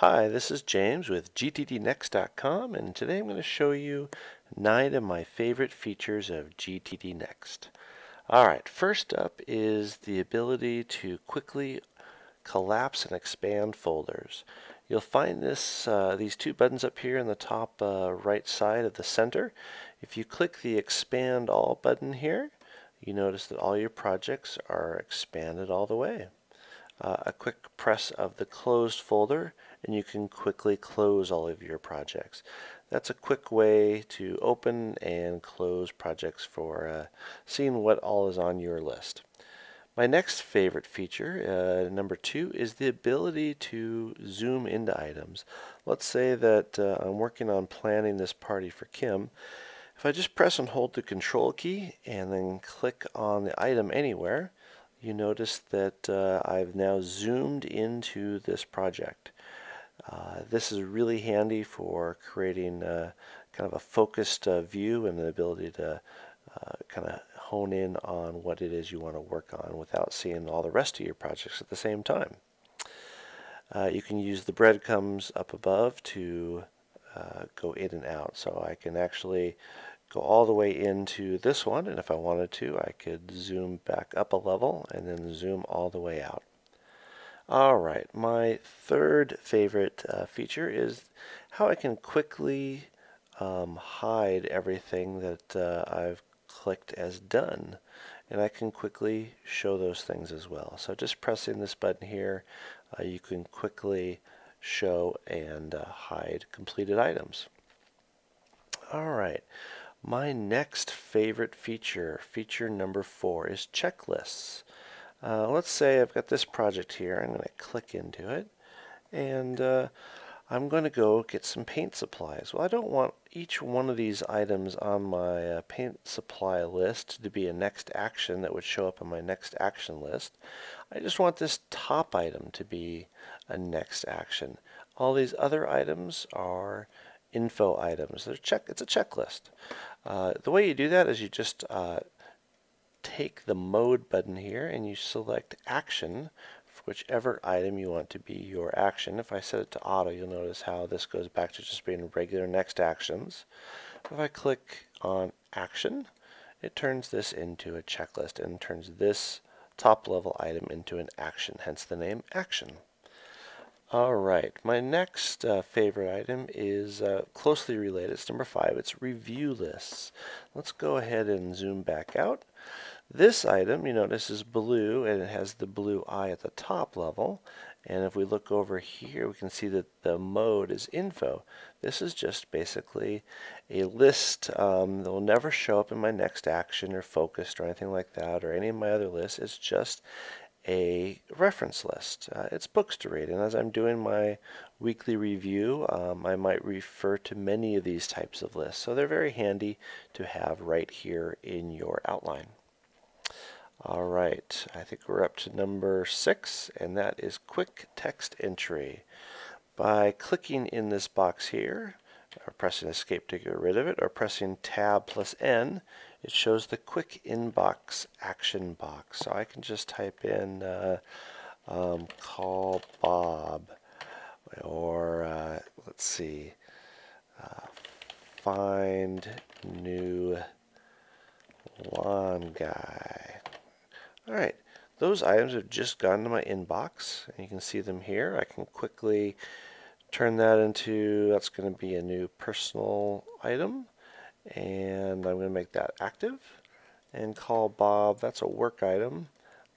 Hi, this is James with GTDNext.com, and today I'm going to show you 9 of my favorite features of GTD Next. Alright, first up is the ability to quickly collapse and expand folders. You'll find these two buttons up here in the top right side of the center. If you click the Expand All button here, you notice that all your projects are expanded all the way. A quick press of the closed folder and you can quickly close all of your projects. That's a quick way to open and close projects for seeing what all is on your list. My next favorite feature, number 2, is the ability to zoom into items. Let's say that I'm working on planning this party for Kim. If I just press and hold the control key and then click on the item anywhere, you notice that I've now zoomed into this project. This is really handy for creating kind of a focused view and the ability to kind of hone in on what it is you want to work on without seeing all the rest of your projects at the same time. You can use the breadcrumbs up above to go in and out. So I can actually go all the way into this one, and if I wanted to, I could zoom back up a level and then zoom all the way out. Alright, my third favorite feature is how I can quickly hide everything that I've clicked as done. And I can quickly show those things as well. So just pressing this button here, you can quickly show and hide completed items. Alright, my next favorite feature, feature number 4, is checklists. Let's say I've got this project here. I'm going to click into it, and I'm going to go get some paint supplies. Well, I don't want each one of these items on my paint supply list to be a next action that would show up on my next action list. I just want this top item to be a next action. All these other items are info items. It's a checklist. The way you do that is you just take the mode button here and you select action for whichever item you want to be your action. If I set it to auto, you'll notice how this goes back to just being regular next actions. If I click on action, it turns this into a checklist and turns this top level item into an action, hence the name action. Alright, my next favorite item is closely related. It's number 5. It's review lists. Let's go ahead and zoom back out. This item, you notice, is blue and it has the blue eye at the top level. And if we look over here, we can see that the mode is info. This is just basically a list that will never show up in my next action or focused or anything like that or any of my other lists. It's just a reference list. It's books to read, and as I'm doing my weekly review, I might refer to many of these types of lists. So they're very handy to have right here in your outline. Alright, I think we're up to number 6, and that is quick text entry. By clicking in this box here, or pressing escape to get rid of it, or pressing tab plus N, it shows the quick inbox action box. So I can just type in call Bob, or let's see, find new lawn guy. Alright, those items have just gone to my inbox, and you can see them here. I can quickly turn that into, that's going to be a new personal item, and I'm going to make that active. And call Bob, that's a work item.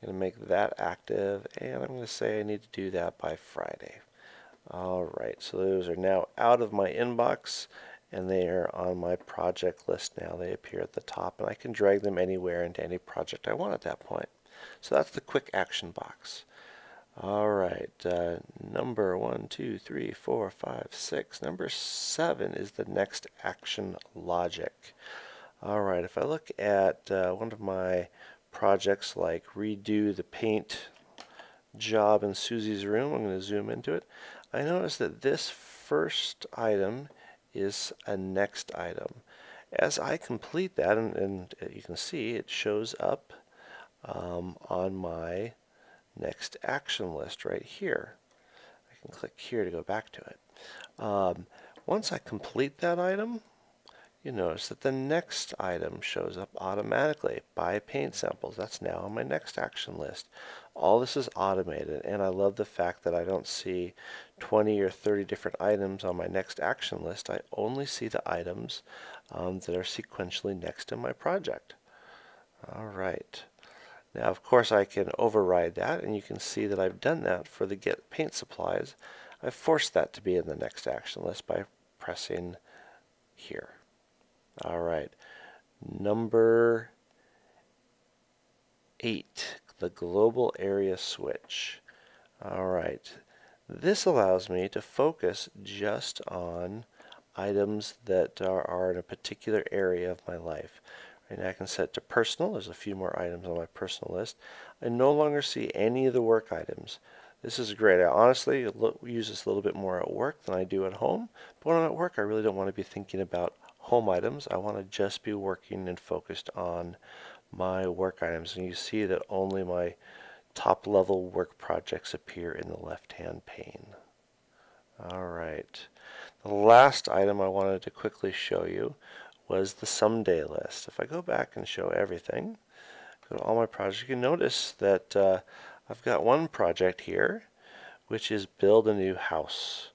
I'm going to make that active, and I'm going to say I need to do that by Friday. Alright, so those are now out of my inbox, and they are on my project list now. They appear at the top, and I can drag them anywhere into any project I want at that point. So that's the quick action box. Alright, number 1, 2, 3, 4, 5, 6. Number 7 is the next action logic. Alright, if I look at one of my projects like redo the paint job in Susie's room, I'm going to zoom into it. I notice that this first item is a next item. As I complete that, and you can see it shows up on my next action list right here. I can click here to go back to it. Once I complete that item, you notice that the next item shows up automatically. Buy paint samples. That's now on my next action list. All this is automated, and I love the fact that I don't see 20 or 30 different items on my next action list. I only see the items that are sequentially next in my project. All right. Now, of course, I can override that, and you can see that I've done that for the Get Paint Supplies. I've forced that to be in the next action list by pressing here. All right. Number 8, the global area switch. All right. This allows me to focus just on items that are in a particular area of my life. And I can set to personal. There's a few more items on my personal list. I no longer see any of the work items. This is great. I honestly use this a little bit more at work than I do at home. But when I'm at work, I really don't want to be thinking about home items. I want to just be working and focused on my work items. And you see that only my top level work projects appear in the left-hand pane. All right. The last item I wanted to quickly show you was the someday list. If I go back and show everything, go to all my projects, you can notice that I've got one project here, which is build a new house.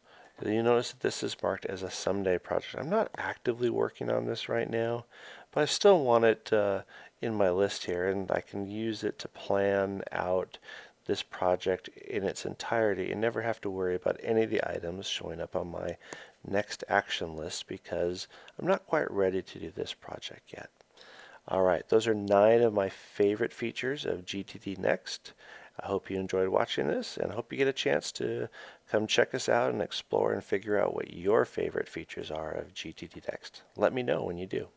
You notice that this is marked as a someday project. I'm not actively working on this right now, but I still want it in my list here, and I can use it to plan out this project in its entirety and never have to worry about any of the items showing up on my next action list because I'm not quite ready to do this project yet. All right, those are 9 of my favorite features of GTD Next. I hope you enjoyed watching this, and I hope you get a chance to come check us out and explore and figure out what your favorite features are of GTD Next. Let me know when you do.